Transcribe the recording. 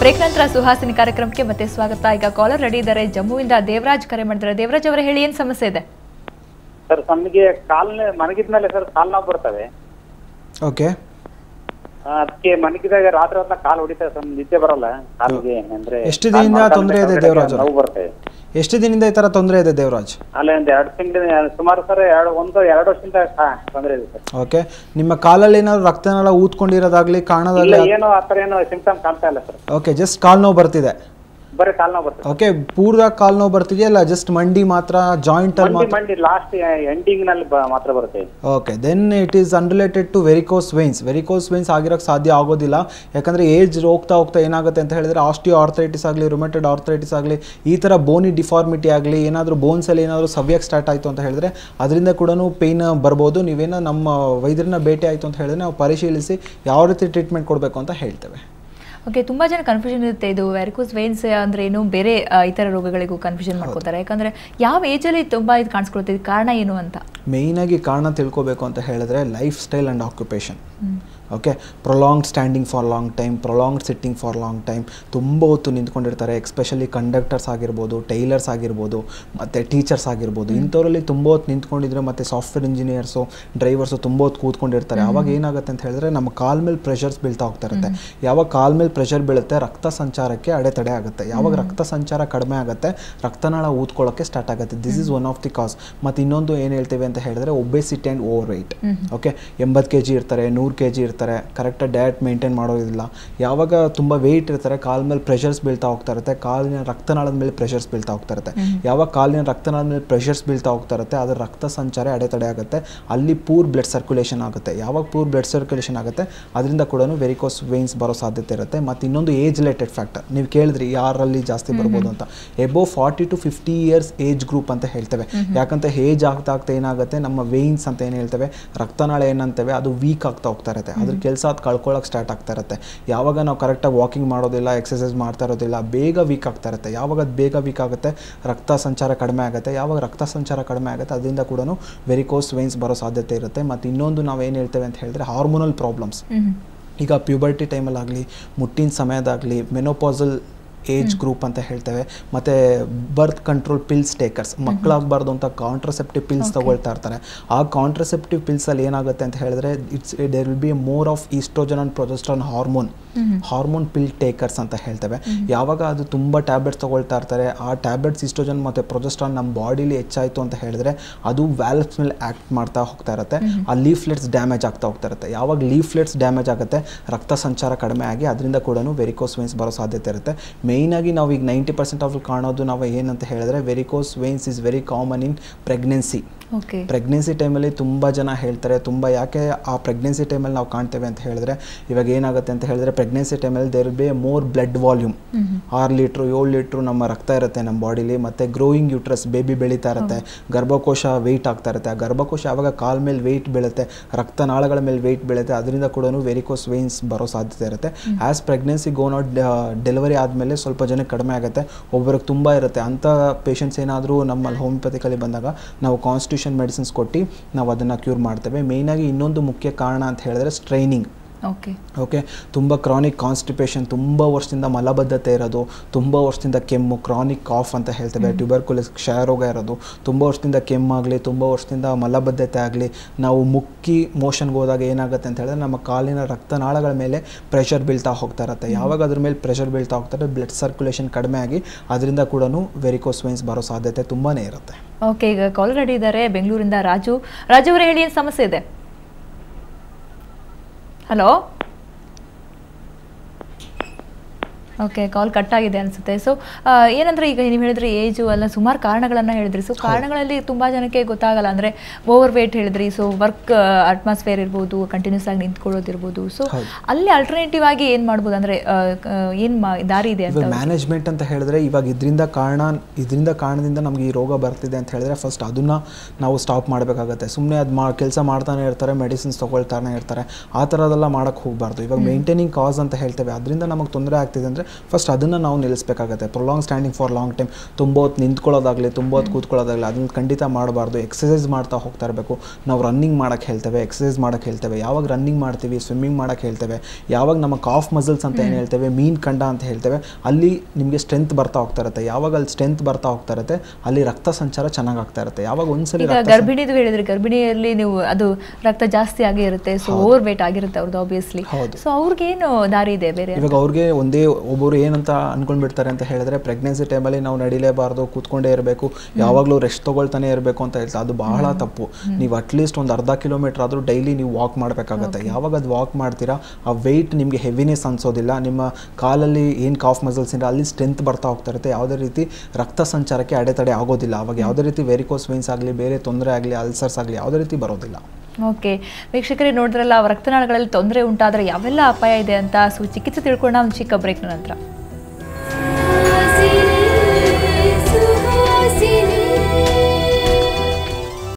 Break ನಂತರ ಸುಹಾಸಿನಿ ಕಾರ್ಯಕ್ರಮಕ್ಕೆ ಮತ್ತೆ ಸ್ವಾಗತ. ಈಗ ಕಾಲರ್ ರೆಡಿ ಇದ್ದಾರೆ. ಜಮ್ಮುವಿಂದ ದೇವರಾಜ್ ಕರೆ ಮಾಡಿದ್ದಾರೆ. ದೇವರಾಜ್ ಅವರೇ, ಹೇಳಿ, ಏನ್ ಸಮಸ್ಯೆ ಇದೆ? ಸರ್, ನಮಗೆ ಮನಗಿದ್ಮೇಲೆ ಸರ್ ಕಾಲ್ ನೋವು ಬರ್ತವೆ. ಓಕೆ. ಅದಕ್ಕೆ ಮನಗಿದಾಗ ರಾತ್ರಿ ಹೊತ್ತ ಕಾಲು ಹೊಡಿತಾರೆ ಸರ್, ನಿದ್ದೆ ಬರಲ್ಲ ಕಾಲಿಗೆ. ಅಂದ್ರೆ ಎಷ್ಟು ದಿನದಿಂದ ತೊಂದರೆ ಇದೆ ದೇವರಾಜ್? ನೋವು ಬರ್ತವೆ. ಎಷ್ಟು ದಿನದಿಂದ ಈ ತರ ತೊಂದರೆ ಇದೆ ದೇವರಾಜ್? ಅಲ್ಲ, ಒಂದು 2 ತಿಂಗಳ ಸುಮಾರು ಸರ್, 2 ವರ್ಷದಿಂದ ತೊಂದರೆ ಇದೆ ಸರ್. ಓಕೆ. ನಿಮ್ಮ ಕಾಲಲ್ಲಿ ಏನಾದ್ರು ರಕ್ತನಾಳ ಊದ್ಕೊಂಡಿರೋದಾಗ್ಲಿ ಕಾಣೋದಾಗ್ಲಿ? ಏನೋ ಆತರ ಏನೋ ಸಿಂಪ್ಟಮ್ ಕಾಣ್ತಾ ಇಲ್ಲ ಸರ್. ಓಕೆ, ಜಸ್ಟ್ ಕಾಲ್ ನೋವು ಬರ್ತಿದೆ. ಬರೀ ಕಾಲ್ ನೋವು ಬರ್ತದೆ. ಓಕೆ, ಪೂರ್ವ ಕಾಲ್ ನೋವು ಬರ್ತಿದೆಯಲ್ಲ, ಜಸ್ಟ್ ಮಂಡಿ ಮಾತ್ರ, ಜಾಯಿಂಟ್ ಅಲ್ಲಿ ಮಾತ್ರ? ಮಂಡಿ ಲಾಸ್ಟ್ ಎಂಡಿಂಗ್ ನಲ್ಲಿ ಮಾತ್ರ ಬರುತ್ತೆ. Okay, then it is unrelated to varicose veins. Varicose veins ಆಗಿರೋಕ್ಕೆ ಸಾಧ್ಯ ಆಗೋದಿಲ್ಲ. ಯಾಕಂದರೆ ಏಜ್ ಹೋಗ್ತಾ ಏನಾಗುತ್ತೆ ಅಂತ ಹೇಳಿದ್ರೆ ಆಸ್ಟಿಯೋ ಆರ್ಥರೈಟಿಸ್ ಆಗಲಿ, ರುಮೆಟೆಡ್ ಆರ್ಥರೈಟಿಸ್ ಆಗಲಿ, ಈ ಥರ ಬೋನಿ ಡಿಫಾರ್ಮಿಟಿ ಆಗಲಿ, ಏನಾದರೂ ಬೋನ್ಸಲ್ಲಿ ಏನಾದರೂ ಸವ್ಯಕ್ಕೆ ಸ್ಟಾರ್ಟ್ ಆಯಿತು ಅಂತ ಹೇಳಿದ್ರೆ ಅದರಿಂದ ಕೂಡ ಪೇಯ್ನ್ ಬರ್ಬೋದು. ನೀವೇನೋ ನಮ್ಮ ವೈದ್ಯರನ್ನ ಭೇಟಿ ಆಯಿತು ಅಂತ ಹೇಳಿದ್ರೆ ನಾವು ಪರಿಶೀಲಿಸಿ ಯಾವ ರೀತಿ ಟ್ರೀಟ್ಮೆಂಟ್ ಕೊಡಬೇಕು ಅಂತ ಹೇಳ್ತೇವೆ. ಓಕೆ, ತುಂಬ ಜನ ಕನ್ಫ್ಯೂಷನ್ ಇರುತ್ತೆ. ಇದು ವೆರಿಕೋಸ್ ವೇನ್ಸ್ ಅಂದರೆ ಏನು, ಬೇರೆ ಇತರ ರೋಗಗಳಿಗೂ ಕನ್ಫ್ಯೂಷನ್ ಮಾಡ್ಕೋತಾರೆ. ಯಾಕಂದರೆ ಯಾವ ಏಜಲ್ಲಿ ತುಂಬ ಇದು ಕಾಣಿಸ್ಕೊಳ್ತಿದೆ, ಕಾರಣ ಏನು ಅಂತ? ಮೇಯ್ನಾಗಿ ಕಾರಣ ತಿಳ್ಕೊಬೇಕು ಅಂತ ಹೇಳಿದ್ರೆ life style and occupation. Okay, prolonged standing for long time, prolonged sitting for long time, ತುಂಬ ಹೊತ್ತು ನಿಂತ್ಕೊಂಡಿರ್ತಾರೆ. ಎಸ್ಪೆಷಲಿ ಕಂಡಕ್ಟರ್ಸ್ ಆಗಿರ್ಬೋದು, ಟೈಲರ್ಸ್ ಆಗಿರ್ಬೋದು, ಮತ್ತು ಟೀಚರ್ಸ್ ಆಗಿರ್ಬೋದು. ಇಂಥವರಲ್ಲಿ ತುಂಬ ಹೊತ್ತು ನಿಂತ್ಕೊಂಡಿದ್ರೆ, ಮತ್ತು ಸಾಫ್ಟ್ವೇರ್ ಇಂಜಿನಿಯರ್ಸು, ಡ್ರೈವರ್ಸು ತುಂಬ ಹೊತ್ತು ಕೂತ್ಕೊಂಡಿರ್ತಾರೆ. ಆವಾಗ ಏನಾಗುತ್ತೆ ಅಂತ ಹೇಳಿದ್ರೆ ನಮ್ಮ ಕಾಲ್ ಮೇಲೆ ಪ್ರೆಷರ್ಸ್ ಬೀಳ್ತಾ ಹೋಗ್ತಾ ಇರುತ್ತೆ. ಯಾವಾಗ ಕಾಲ್ ಮೇಲೆ ಪ್ರೆಷರ್ ಬೀಳುತ್ತೆ, ರಕ್ತ ಸಂಚಾರಕ್ಕೆ ಅಡೆತಡೆ ಆಗುತ್ತೆ. ಯಾವಾಗ ರಕ್ತ ಸಂಚಾರ ಕಡಿಮೆ ಆಗುತ್ತೆ, ರಕ್ತನಾಳ ಊದ್ಕೊಳ್ಳೋಕ್ಕೆ ಸ್ಟಾರ್ಟ್ ಆಗುತ್ತೆ. This is one of the cause. ಮತ್ತು ಇನ್ನೊಂದು ಏನು ಹೇಳ್ತೀವಿ ಅಂತ ಹೇಳಿದ್ರೆ obesity and overweight. Okay, 80 kg ಇರ್ತಾರೆ, 100 kg ಇರ್ತಾರೆ, ಕರೆಕ್ಟಾಗಿ ಡಯಟ್ ಮೇಂಟೈನ್ ಮಾಡೋದಿಲ್ಲ. ಯಾವಾಗ ತುಂಬ ವೆಯ್ಟ್ ಇರ್ತಾರೆ, ಕಾಲ್ ಮೇಲೆ ಪ್ರೆಷರ್ಸ್ ಬೀಳ್ತಾ ಹೋಗ್ತಾ ಇರುತ್ತೆ, ಕಾಲಿನ ರಕ್ತನಾಳದ ಮೇಲೆ ಪ್ರೆಷರ್ಸ್ ಬೀಳ್ತಾ ಹೋಗ್ತಾ ಇರುತ್ತೆ. ಯಾವಾಗ ಕಾಲಿನ ರಕ್ತನಾಳದ ಮೇಲೆ ಪ್ರೆಷರ್ಸ್ ಬೀಳ್ತಾ ಹೋಗ್ತಾ ಇರುತ್ತೆ, ಅದರ ರಕ್ತ ಸಂಚಾರ ಅಡೆತಡೆ ಆಗುತ್ತೆ. ಅಲ್ಲಿ ಪೂರ್ ಬ್ಲಡ್ ಸರ್ಕ್ಯುಲೇಷನ್ ಆಗುತ್ತೆ. ಯಾವಾಗ ಪೂರ್ ಬ್ಲಡ್ ಸರ್ಕ್ಯುಲೇಷನ್ ಆಗುತ್ತೆ, ಅದರಿಂದ ಕೂಡ ವೆರಿಕೋಸ್ ವೇನ್ಸ್ ಬರೋ ಸಾಧ್ಯತೆ ಇರುತ್ತೆ. ಮತ್ತು ಇನ್ನೊಂದು ಏಜ್ ರಿಲೇಟೆಡ್ ಫ್ಯಾಕ್ಟರ್. ನೀವು ಕೇಳಿದ್ರಿ ಯಾರಲ್ಲಿ ಜಾಸ್ತಿ ಬರ್ಬೋದು ಅಂತ. Above 40 to 50 years age group ಅಂತ ಹೇಳ್ತೇವೆ. ಯಾಕಂತ ಏಜ್ ಆಗ್ತಾ ಏನಾಗುತ್ತೆ, ನಮ್ಮ ವೇನ್ಸ್ ಅಂತ ಏನು ಹೇಳ್ತೇವೆ, ರಕ್ತನಾಳ ಏನಂತೇವೆ, ಅದು ವೀಕ್ ಆಗ್ತಾ ಹೋಗ್ತಾ ಇರುತ್ತೆ. ಅದ್ರ ಕೆಲಸ ಅದು ಕಳ್ಕೊಳ್ಳೋಕೆ ಸ್ಟಾರ್ಟ್ ಆಗ್ತಾ ಇರುತ್ತೆ. ಯಾವಾಗ ನಾವು ಕರೆಕ್ಟಾಗಿ ವಾಕಿಂಗ್ ಮಾಡೋದಿಲ್ಲ, ಎಕ್ಸಸೈಸ್ ಮಾಡ್ತಾ ಇರೋದಿಲ್ಲ, ಬೇಗ ವೀಕ್ ಆಗ್ತಾ ಇರುತ್ತೆ. ಯಾವಾಗ ಅದು ಬೇಗ ವೀಕ್ ಆಗುತ್ತೆ, ರಕ್ತ ಸಂಚಾರ ಕಡಿಮೆ ಆಗುತ್ತೆ. ಯಾವಾಗ ರಕ್ತ ಸಂಚಾರ ಕಡಿಮೆ ಆಗುತ್ತೆ, ಅದರಿಂದ ಕೂಡ ವೆರಿಕೋಸ್ ವೇನ್ಸ್ ಬರೋ ಸಾಧ್ಯತೆ ಇರುತ್ತೆ. ಮತ್ತು ಇನ್ನೊಂದು ನಾವು ಏನು ಹೇಳ್ತೇವೆ ಅಂತ ಹೇಳಿದ್ರೆ ಹಾರ್ಮೋನಲ್ ಪ್ರಾಬ್ಲಮ್ಸ್. ಈಗ ಪ್ಯೂಬರ್ಟಿ ಟೈಮಲ್ಲಾಗಲಿ, ಮುಟ್ಟಿನ ಸಮಯದಾಗಲಿ, ಮೆನೋಪಾಸಲ್ ಏಜ್ ಗ್ರೂಪ್ ಅಂತ ಹೇಳ್ತೇವೆ. ಮತ್ತು ಬರ್ತ್ ಕಂಟ್ರೋಲ್ ಪಿಲ್ಸ್ ಟೇಕರ್ಸ್, ಮಕ್ಕಳಾಗಬಾರ್ದು ಅಂತ ಕಾಂಟ್ರಸೆಪ್ಟಿವ್ ಪಿಲ್ಸ್ ತಗೊಳ್ತಾ ಇರ್ತಾರೆ. ಆ ಕಾಂಟ್ರಸೆಪ್ಟಿವ್ ಪಿಲ್ಸಲ್ಲಿ ಏನಾಗುತ್ತೆ ಅಂತ ಹೇಳಿದ್ರೆ there will be more of oestrogen and progesterone hormone pill takers ಅಂತ ಹೇಳ್ತೇವೆ. ಯಾವಾಗ ಅದು ತುಂಬ ಟ್ಯಾಬ್ಲೆಟ್ಸ್ ತೊಗೊಳ್ತಾ ಇರ್ತಾರೆ, ಆ ಟ್ಯಾಬ್ಲೆಟ್ಸ್ ಈಸ್ಟ್ರೋಜನ್ ಮತ್ತು ಪ್ರೊಜೆಸ್ಟ್ರಾನ್ ನಮ್ಮ ಬಾಡಿಲಿ ಹೆಚ್ಚಾಯಿತು ಅಂತ ಹೇಳಿದ್ರೆ ಅದು ವ್ಯಾಲ್ವ್ಸ್ ಮೇಲೆ ಆ್ಯಕ್ಟ್ ಮಾಡ್ತಾ ಹೋಗ್ತಾ ಇರುತ್ತೆ. ಆ ಲೀಫ್ಲೆಟ್ಸ್ ಡ್ಯಾಮೇಜ್ ಆಗ್ತಾ ಹೋಗ್ತಾ ಇರುತ್ತೆ. ಯಾವಾಗ ಲೀಫ್ಲೆಟ್ಸ್ ಡ್ಯಾಮೇಜ್ ಆಗುತ್ತೆ, ರಕ್ತ ಸಂಚಾರ ಕಡಿಮೆ ಆಗಿ ಅದರಿಂದ ಕೂಡ ವೆರಿಕೋಸ್ ವೇನ್ಸ್ ಬರೋ ಸಾಧ್ಯತೆ ಇರುತ್ತೆ. ಮೇಯ್ನಾಗಿ ನಾವು ಈಗ 90% ಆಫ್ ಕಾಣೋದು ನಾವು ಏನಂತ ಹೇಳಿದ್ರೆ varicose veins is very common in pregnancy. Pregnancy ಟೈಮಲ್ಲಿ ತುಂಬ ಜನ ಹೇಳ್ತಾರೆ. ಯಾಕೆ ಆ ಪ್ರೆಗ್ನೆನ್ಸಿ ಟೈಮಲ್ಲಿ ನಾವು ಕಾಣ್ತೇವೆ ಅಂತ ಹೇಳಿದ್ರೆ, ಇವಾಗ ಏನಾಗುತ್ತೆ ಅಂತ ಹೇಳಿದ್ರೆ ಪ್ರೆಗ್ನೆನ್ಸಿ ಟೈಮಲ್ಲಿ there will be more blood volume. 6 litre 7 litre ನಮ್ಮ ರಕ್ತ ಇರುತ್ತೆ ನಮ್ಮ ಬಾಡಿಲಿ. ಮತ್ತು ಗ್ರೋಯಿಂಗ್ ಯೂಟ್ರಸ್, ಬೇಬಿ ಬೆಳೀತಾ ಇರುತ್ತೆ, ಗರ್ಭಕೋಶ ವೆಯ್ಟ್ ಆಗ್ತಾ ಇರುತ್ತೆ. ಆ ಗರ್ಭಕೋಶ ಯಾವಾಗ ಕಾಲ್ ಮೇಲೆ ವೆಯ್ಟ್ ಬೀಳುತ್ತೆ, ರಕ್ತನಾಳಗಳ ಮೇಲೆ ವೆಯ್ಟ್ ಬೀಳುತ್ತೆ, ಅದರಿಂದ ಕೂಡ ವೆರಿಕೋಸ್ ವೇನ್ಸ್ ಬರೋ ಸಾಧ್ಯತೆ ಇರುತ್ತೆ. ಆ್ಯಸ್ ಪ್ರೆಗ್ನೆನ್ಸಿ ಗೋನಾಟ್ ಡೆಲಿವರಿ ಆದಮೇಲೆ ಸ್ವಲ್ಪ ಜನಕ್ಕೆ ಕಡಿಮೆ ಆಗುತ್ತೆ, ಒಬ್ಬರಿಗೆ ತುಂಬ ಇರುತ್ತೆ. ಅಂಥ ಪೇಷಂಟ್ಸ್ ಏನಾದರೂ ನಮ್ಮಲ್ಲಿ ಹೋಮಿಯೋಪತಿಕಲ್ಲಿ ಬಂದಾಗ ನಾವು ಕಾನ್ಸ್ಟಿಟ್ಯೂಷನ್ ಮೆಡಿಸಿನ್ಸ್ ಕೊಟ್ಟು ನಾವು ಅದನ್ನು ಕ್ಯೂರ್ ಮಾಡ್ತೇವೆ. ಮೇಯ್ನಾಗಿ ಇನ್ನೊಂದು ಮುಖ್ಯ ಕಾರಣ ಅಂತ ಹೇಳಿದ್ರೆ ಸ್ಟ್ರೈನಿಂಗ್. ಓಕೆ, ತುಂಬ ಕ್ರಾನಿಕ್ ಕಾನ್ಸ್ಟಿಪೇಷನ್, ತುಂಬ ವರ್ಷದಿಂದ ಮಲಬದ್ಧತೆ ಇರೋದು, ತುಂಬ ವರ್ಷದಿಂದ ಕೆಮ್ಮು, ಕ್ರಾನಿಕ್ ಕಾಫ್ ಅಂತ ಹೇಳ್ತೇವೆ, ಟ್ಯೂಬರ್ಕುಲೋಸಿಸ್ ಕ್ಷಯರೋಗ ಇರೋದು, ತುಂಬ ವರ್ಷದಿಂದ ಕೆಮ್ಮಾಗಲಿ, ತುಂಬ ವರ್ಷದಿಂದ ಮಲಬದ್ಧತೆ ಆಗಲಿ, ನಾವು ಮುಕ್ಕಿ ಮೋಷನ್ಗೆ ಹೋದಾಗ ಏನಾಗುತ್ತೆ ಅಂತ ಹೇಳಿದ್ರೆ ನಮ್ಮ ಕಾಲಿನ ರಕ್ತನಾಳಗಳ ಮೇಲೆ ಪ್ರೆಷರ್ ಬೀಳ್ತಾ ಹೋಗ್ತಾ ಇರುತ್ತೆ. ಯಾವಾಗ ಅದ್ರ ಮೇಲೆ ಪ್ರೆಷರ್ ಬೀಳ್ತಾ ಹೋಗ್ತಾರೆ, ಬ್ಲಡ್ ಸರ್ಕ್ಯುಲೇಷನ್ ಕಡಿಮೆ ಆಗಿ ಅದರಿಂದ ಕೂಡ ವೆರಿಕೋಸ್ ವೇನ್ಸ್ ಬರೋ ಸಾಧ್ಯತೆ ತುಂಬಾ ಇರುತ್ತೆ. ಓಕೆ, ಈಗ ಕಾಲ್ ರೆಡಿ ಇದ್ದಾರೆ ಬೆಂಗಳೂರಿಂದ ರಾಜು. ರಾಜು ಅವರೇ, ಹೇಳಿ, ಏನು ಸಮಸ್ಯೆ ಇದೆ? ಹಲೋ. ಓಕೆ, ಕಾಲ್ ಕಟ್ ಆಗಿದೆ ಅನಿಸುತ್ತೆ. ಸೊ ಏನಂದರೆ ಈಗ ನೀವು ಹೇಳಿದ್ರಿ ಏಜು ಎಲ್ಲ ಸುಮಾರು ಕಾರಣಗಳನ್ನು ಹೇಳಿದ್ರಿ. ಸೊ ಕಾರಣಗಳಲ್ಲಿ ತುಂಬ ಜನಕ್ಕೆ ಗೊತ್ತಾಗಲ್ಲ. ಅಂದರೆ ಓವರ್ ವೇಟ್ ಹೇಳಿದ್ರಿ, ಸೊ ವರ್ಕ್ ಅಟ್ಮಾಸ್ಫಿಯರ್ ಇರ್ಬೋದು, ಕಂಟಿನ್ಯೂಸ್ ಆಗಿ ನಿಂತ್ಕೊಳ್ಳೋದಿರ್ಬೋದು. ಸೊ ಅಲ್ಲಿ ಅಲ್ಟರ್ನೇಟಿವ್ ಆಗಿ ಏನು ಮಾಡ್ಬೋದು, ಅಂದರೆ ಏನು ದಾರಿ ಇದೆ ಅಂತ? ಮ್ಯಾನೇಜ್ಮೆಂಟ್ ಅಂತ ಹೇಳಿದ್ರೆ ಇವಾಗ ಇದರಿಂದ ಕಾರಣದಿಂದ ನಮಗೆ ಈ ರೋಗ ಬರ್ತಿದೆ ಅಂತ ಹೇಳಿದ್ರೆ ಫಸ್ಟ್ ಅದನ್ನು ನಾವು ಸ್ಟಾಪ್ ಮಾಡಬೇಕಾಗತ್ತೆ. ಸುಮ್ಮನೆ ಅದು ಕೆಲಸ ಮಾಡ್ತಾನೆ ಇರ್ತಾರೆ, ಮೆಡಿಸಿನ್ಸ್ ತೊಗೊಳ್ತಾನೆ ಇರ್ತಾರೆ, ಆ ಥರದೆಲ್ಲ ಮಾಡೋಕ್ಕೆ ಹೋಗಬಾರ್ದು. ಇವಾಗ ಮೇಂಟೈನಿಂಗ್ ಕಾಸ್ ಅಂತ ಹೇಳ್ತೇವೆ, ಅದರಿಂದ ನಮಗೆ ತೊಂದರೆ ಆಗ್ತಿದೆ ಅಂದರೆ ಫಸ್ಟ್ ಅದನ್ನು ನಾವು ನಿಲ್ಲಿಸಬೇಕಾಗತ್ತೆ. Prolonged standing for long time, ತುಂಬ ಹೊತ್ತು ನಿಂತ್ಕೊಳ್ಳೋದಾಗಲಿ ತುಂಬ ಹೊತ್ತು ಕೂತ್ಕೊಳ್ಳೋದಾಗಲಿ ಅದನ್ನು ಖಂಡಿತ ಮಾಡಬಾರ್ದು. ಎಕ್ಸಸೈಸ್ ಮಾಡ್ತಾ ಹೋಗ್ತಾ ಇರಬೇಕು. ನಾವು ರನ್ನಿಂಗ್ ಮಾಡೋಕ್ಕೆ ಹೇಳ್ತೇವೆ, ಎಕ್ಸಸೈಸ್ ಮಾಡೋಕ್ಕೆ ಹೇಳ್ತೇವೆ. ಯಾವಾಗ ರನ್ನಿಂಗ್ ಮಾಡ್ತೀವಿ, ಸ್ವಿಮ್ಮಿಂಗ್ ಮಾಡೋಕ್ಕೆ ಹೇಳ್ತೇವೆ, ಯಾವಾಗ ನಮ್ಮ ಕಾಫ್ ಮಸಲ್ಸ್ ಅಂತ ಏನು ಹೇಳ್ತೇವೆ, ಮೀನ್ ಕಂಡ ಅಂತ ಹೇಳ್ತೇವೆ, ಅಲ್ಲಿ ನಿಮಗೆ ಸ್ಟ್ರೆಂತ್ ಬರ್ತಾ ಹೋಗ್ತಾ ಇರುತ್ತೆ. ಯಾವಾಗ ಅಲ್ಲಿ ಸ್ಟ್ರೆಂತ್ ಬರ್ತಾ ಹೋಗ್ತಾ ಇರುತ್ತೆ ಅಲ್ಲಿ ರಕ್ತ ಸಂಚಾರ ಚೆನ್ನಾಗಿ ಆಗ್ತಾ ಇರುತ್ತೆ. ಯಾವಾಗ ಒಂದ್ಸಲಿ ಗರ್ಭಿಣಿದು ಹೇಳಿದ್ರೆ ಗರ್ಭಿಣಿಯಲ್ಲಿ ನೀವು ಅದು ರಕ್ತ ಜಾಸ್ತಿ ಆಗಿ ಇರುತ್ತೆ, ಸೊ ಓವರ್ ವೇಟ್ ಆಗಿರುತ್ತೆ ಅವ್ರದ್ದು ಆಬ್ವಿಯಸ್ಲಿ. ಸೊ ಅವ್ರಿಗೇನು ದಾರಿ ಇದೆ ಬೇರೆ? ಇವಾಗ ಅವ್ರಿಗೆ ಒಬ್ಬರು ಏನಂತ ಅನ್ಕೊಂಡ್ಬಿಡ್ತಾರೆ ಅಂತ ಹೇಳಿದ್ರೆ, ಪ್ರೆಗ್ನೆನ್ಸಿ ಟೈಮಲ್ಲಿ ನಾವು ನಡಿಲೇಬಾರ್ದು, ಕೂತ್ಕೊಂಡೇ ಇರಬೇಕು, ಯಾವಾಗಲೂ ರೆಸ್ಟ್ ತೊಗೊಳ್ತಾನೆ ಇರಬೇಕು ಅಂತ ಹೇಳ್ತಾರೆ. ಅದು ಬಹಳ ತಪ್ಪು. ನೀವು ಅಟ್ಲೀಸ್ಟ್ ಒಂದು ಅರ್ಧ ಕಿಲೋಮೀಟರ್ ಆದರೂ ಡೈಲಿ ನೀವು ವಾಕ್ ಮಾಡಬೇಕಾಗತ್ತೆ. ಯಾವಾಗ ಅದು ವಾಕ್ ಮಾಡ್ತೀರಾ ಆ ವೆಯ್ಟ್ ನಿಮಗೆ ಹೆವಿನೆಸ್ ಅನ್ಸೋದಿಲ್ಲ. ನಿಮ್ಮ ಕಾಲಲ್ಲಿ ಏನು ಕಾಫ್ ಮಸಲ್ಸ್ ಇದೆ ಅಲ್ಲಿ ಸ್ಟ್ರೆಂತ್ ಬರ್ತಾ ಹೋಗ್ತಾ ಇರುತ್ತೆ. ಯಾವುದೇ ರೀತಿ ರಕ್ತ ಸಂಚಾರಕ್ಕೆ ಅಡೆತಡೆ ಆಗೋದಿಲ್ಲ. ಅವಾಗ ಯಾವುದೇ ರೀತಿ ವೆರಿಕೋಸ್ ವೇನ್ಸ್ ಆಗಲಿ, ಬೇರೆ ತೊಂದರೆ ಆಗಲಿ, ಅಲ್ಸರ್ಸ್ ಆಗಲಿ ಯಾವುದೇ ರೀತಿ ಬರೋದಿಲ್ಲ. ಓಕೆ ವೀಕ್ಷಕರೇ, ನೋಡಿದ್ರಲ್ಲ ರಕ್ತನಾಳಗಳಲ್ಲಿ ತೊಂದರೆ ಉಂಟಾದರೆ ಯಾವೆಲ್ಲ ಅಪಾಯ ಇದೆ ಅಂತ. ಸೊ ಚಿಕಿತ್ಸೆ ತಿಳ್ಕೊಂಡ ಒಂದು ಚಿಕ್ಕ ಬ್ರೇಕ್ನ ನಂತರ